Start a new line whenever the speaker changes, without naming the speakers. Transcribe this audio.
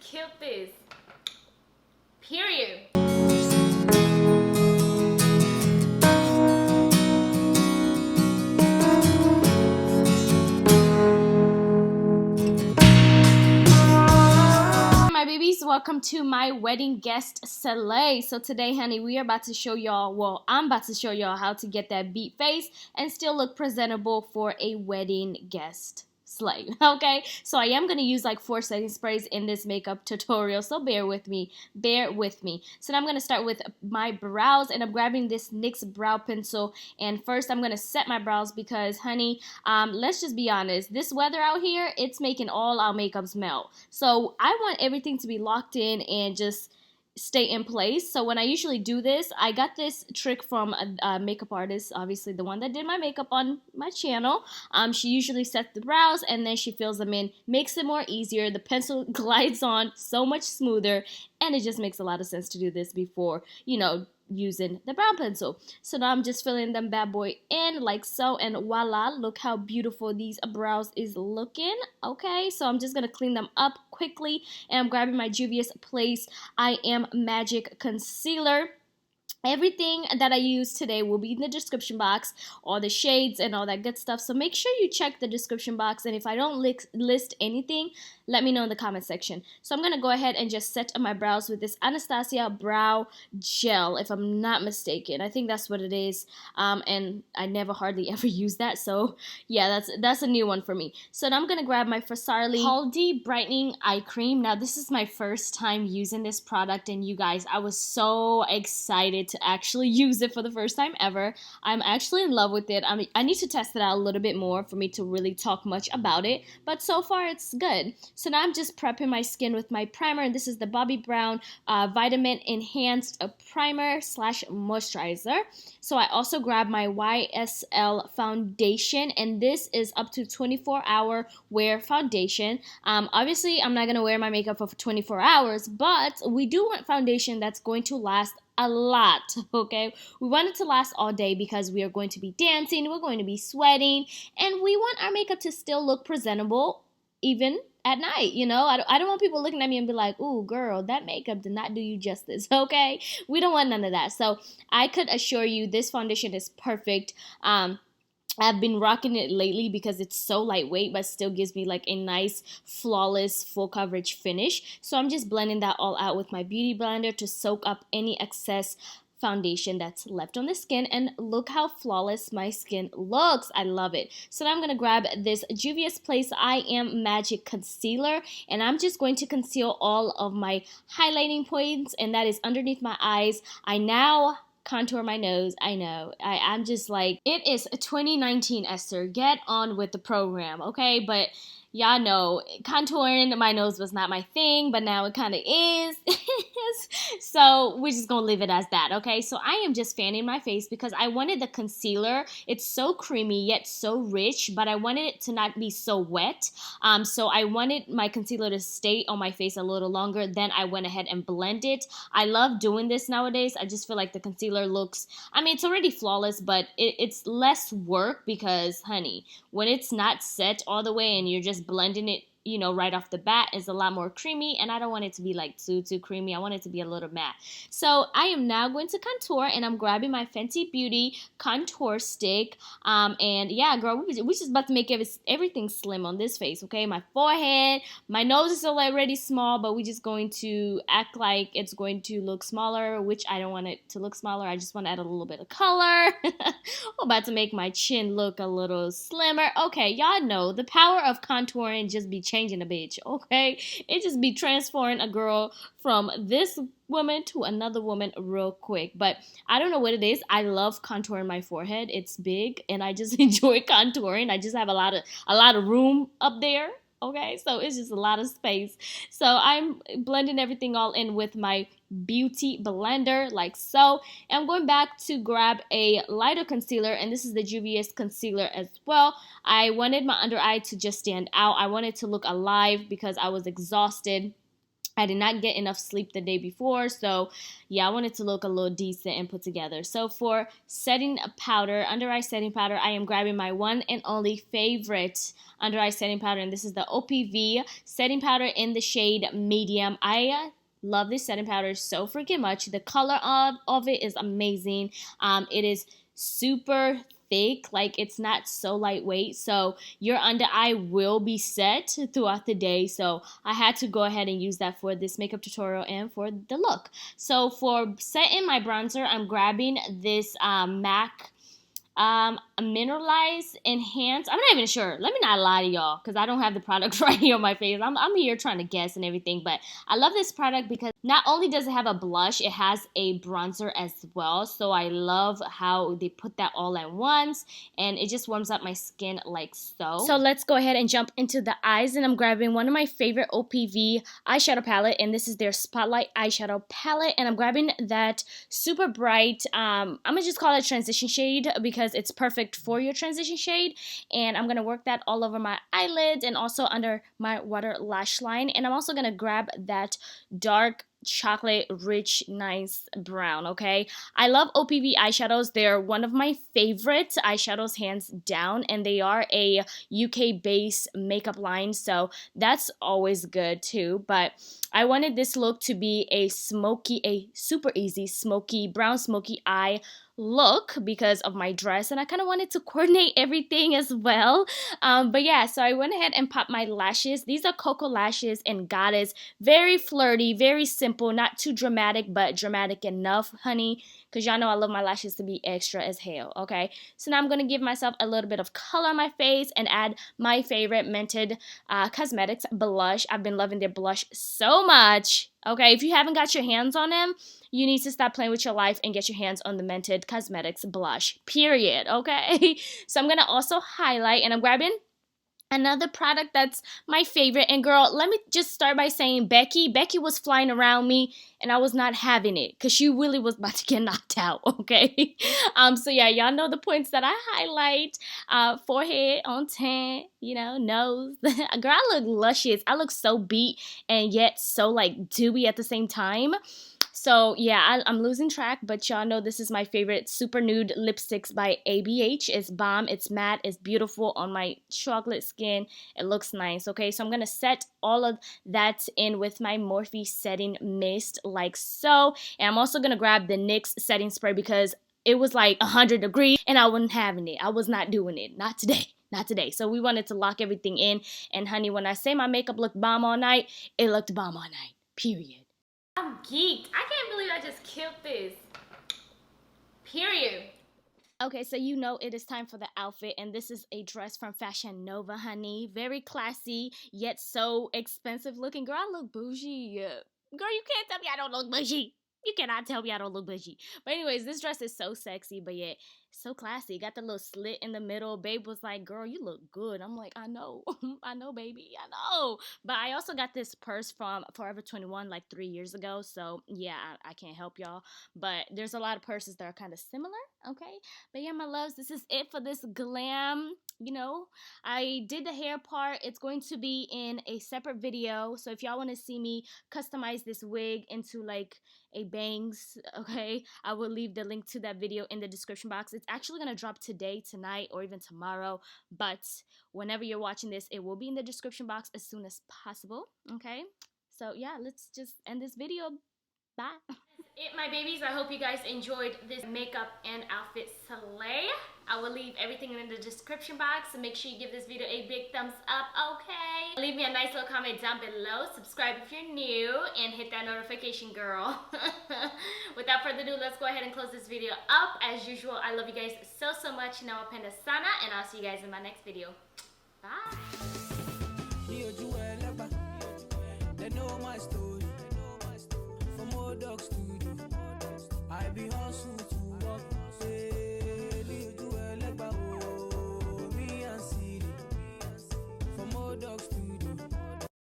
killed this. Period. My babies, welcome to my wedding guest Soleil. So today, honey, we are about to show y'all, well, I'm about to show y'all how to get that beat face and still look presentable for a wedding guest. Slay. Okay, so I am going to use like 4 setting sprays in this makeup tutorial, so bear with me. So now I'm going to start with my brows, and I'm grabbing this NYX brow pencil, and first I'm going to set my brows because, honey, let's just be honest, this weather out here, it's making all our makeups melt. So I want everything to be locked in and just stay in place. So when I usually do this, I got this trick from a makeup artist, obviously the one that did my makeup on my channel. She usually sets the brows and then she fills them in, makes it more easier. The pencil glides on so much smoother, and it just makes a lot of sense to do this before, you know, using the brown pencil. So now I'm just filling them bad boy in like so, and voila, look how beautiful these brows is looking. Okay, so I'm just gonna clean them up quickly, and I'm grabbing my Juvia's Place I Am Magic concealer. Everything that I use today will be in the description box, all the shades and all that good stuff. So make sure you check the description box, and if I don't list anything, let me know in the comment section. So I'm going to go ahead and just set my brows with this ANASTASIA Brow Gel, if I'm not mistaken. I think that's what it is, and I never hardly ever use that. So yeah, that's a new one for me. So now I'm going to grab my FARSÁLI Haldi Brightening Eye Cream. Now this is my first time using this product, and you guys, I was so excited to actually use it for the first time ever. I'm actually in love with it. I need to test it out a little bit more for me to really talk much about it, but so far it's good. So now I'm just prepping my skin with my primer, and this is the Bobbi Brown Vitamin Enhanced Primer / Moisturizer. So I also grabbed my YSL foundation, and this is up to 24-hour wear foundation. Obviously I'm not gonna wear my makeup for 24 hours, but we do want foundation that's going to last a lot, okay? We want it to last all day because we are going to be dancing, we're going to be sweating, and we want our makeup to still look presentable even at night, you know? I don't want people looking at me and be like, ooh, girl, that makeup did not do you justice, okay? We don't want none of that. So I could assure you this foundation is perfect. I've been rocking it lately because it's so lightweight but still gives me like a nice flawless full coverage finish. So I'm just blending that all out with my beauty blender to soak up any excess foundation that's left on the skin, and look how flawless my skin looks. I love it. So now I'm going to grab this Juvia's Place I Am Magic concealer, and I'm just going to conceal all of my highlighting points, and that is underneath my eyes. I now contour my nose. I know. I'm just like, it is 2019, Esther. Get on with the program, okay? But y'all know contouring my nose was not my thing, but now it kind of is. So we're just gonna leave it as that, okay? So I am just fanning my face because I wanted the concealer. It's so creamy yet so rich, but I wanted it to not be so wet. So I wanted my concealer to stay on my face a little longer. Then I went ahead and blended it. I love doing this nowadays. I just feel like the concealer looks, I mean, it's already flawless, but it's less work because, honey, when it's not set all the way and you're just blending it, you know, right off the bat, is a lot more creamy, and I don't want it to be like too creamy. I want it to be a little matte. So I am now going to contour, and I'm grabbing my Fenty Beauty contour stick, and yeah, girl, we just about to make everything slim on this face, okay? My forehead, my nose is already small, but we're just going to act like it's going to look smaller, which I don't want it to look smaller. I just want to add a little bit of color. I'm about to make my chin look a little slimmer. Okay, y'all know the power of contouring just be changing a bitch, okay? It just be transforming a girl from this woman to another woman real quick. But I don't know what it is. I love contouring my forehead. It's big, and I just enjoy contouring. I just have a lot of room up there. Okay, so it's just a lot of space. So I'm blending everything all in with my beauty blender like so. And I'm going back to grab a lighter concealer, and this is the Juvia's concealer as well. I wanted my under eye to just stand out. I wanted to look alive because I was exhausted. I did not get enough sleep the day before, so yeah, I wanted to look a little decent and put together. So for setting powder, under eye setting powder, I am grabbing my one and only favorite under eye setting powder, and this is the OPV setting powder in the shade medium. I love this setting powder so freaking much. The color of it is amazing. It is super thick, like it's not so lightweight, so your under eye will be set throughout the day. So I had to go ahead and use that for this makeup tutorial and for the look. So for setting my bronzer, I'm grabbing this MAC Mineralize Enhance. I'm not even sure. Let me not lie to y'all because I don't have the product right here on my face. I'm here trying to guess and everything, but I love this product because not only does it have a blush, it has a bronzer as well. So I love how they put that all at once, and it just warms up my skin like so. So let's go ahead and jump into the eyes, and I'm grabbing one of my favorite OPV eyeshadow palette, and this is their Spotlight eyeshadow palette, and I'm grabbing that super bright, I'm gonna just call it transition shade because it's perfect for your transition shade, and I'm gonna work that all over my eyelids and also under my water lash line. And I'm also gonna grab that dark chocolate rich nice brown. Okay, I love OPV eyeshadows. They're one of my favorite eyeshadows hands down, and they are a UK based makeup line, so that's always good too. But I wanted this look to be a super easy smoky brown smoky eye look because of my dress, and I kind of wanted to coordinate everything as well. But yeah, so I went ahead and popped my lashes. These are Cocoa Lashes and Goddess. Very flirty, very simple, not too dramatic, but dramatic enough, honey, because y'all know I love my lashes to be extra as hell. Okay, so now I'm gonna give myself a little bit of color on my face and add my favorite Mented Cosmetics blush. I've been loving their blush so much. Okay, if you haven't got your hands on them, you need to stop playing with your life and get your hands on the Mented Cosmetics blush, period, okay? So I'm going to also highlight, and I'm grabbing another product that's my favorite. And girl, let me just start by saying Becky was flying around me, and I was not having it because she really was about to get knocked out, okay? So yeah, y'all know the points that I highlight. Forehead, on tan, you know, nose. Girl, I look luscious. I look so beat and yet so like dewy at the same time. So yeah, I'm losing track, but y'all know this is my favorite super nude lipsticks by ABH. It's bomb, it's matte, it's beautiful on my chocolate skin. It looks nice, okay? So I'm going to set all of that in with my Morphe setting mist like so. And I'm also going to grab the NYX setting spray because it was like 100 degrees and I wasn't having it. I was not doing it. Not today. Not today. So we wanted to lock everything in. And honey, when I say my makeup looked bomb all night, it looked bomb all night. Period. I'm geeked. I can't believe I just killed this. Period. Okay, so you know it is time for the outfit, and this is a dress from Fashion Nova, honey. Very classy, yet so expensive looking. Girl, I look bougie. Girl, you can't tell me I don't look bougie. You cannot tell me I don't look bougie. But anyways, this dress is so sexy, but yet so classy. Got the little slit in the middle. Babe was like, girl, you look good. I'm like, I know. I know, baby. I know. But I also got this purse from Forever 21 like 3 years ago. So yeah, I can't help y'all. But there's a lot of purses that are kind of similar. Okay. But yeah, my loves, this is it for this glam. You know, I did the hair part. It's going to be in a separate video. So if y'all want to see me customize this wig into like a bangs, okay, I will leave the link to that video in the description box. It's actually gonna drop today, tonight, or even tomorrow, but whenever you're watching this, it will be in the description box as soon as possible. Okay, so yeah, let's just end this video. Bye. That's it, my babies. I hope you guys enjoyed this makeup and outfit slay. I will leave everything in the description box, so make sure you give this video a big thumbs up, okay? Leave me a nice little comment down below. Subscribe if you're new, and hit that notification, girl. Without further ado, let's go ahead and close this video up. As usual, I love you guys so, so much. Nawapenda sana, and I'll see you guys in my next video. Bye.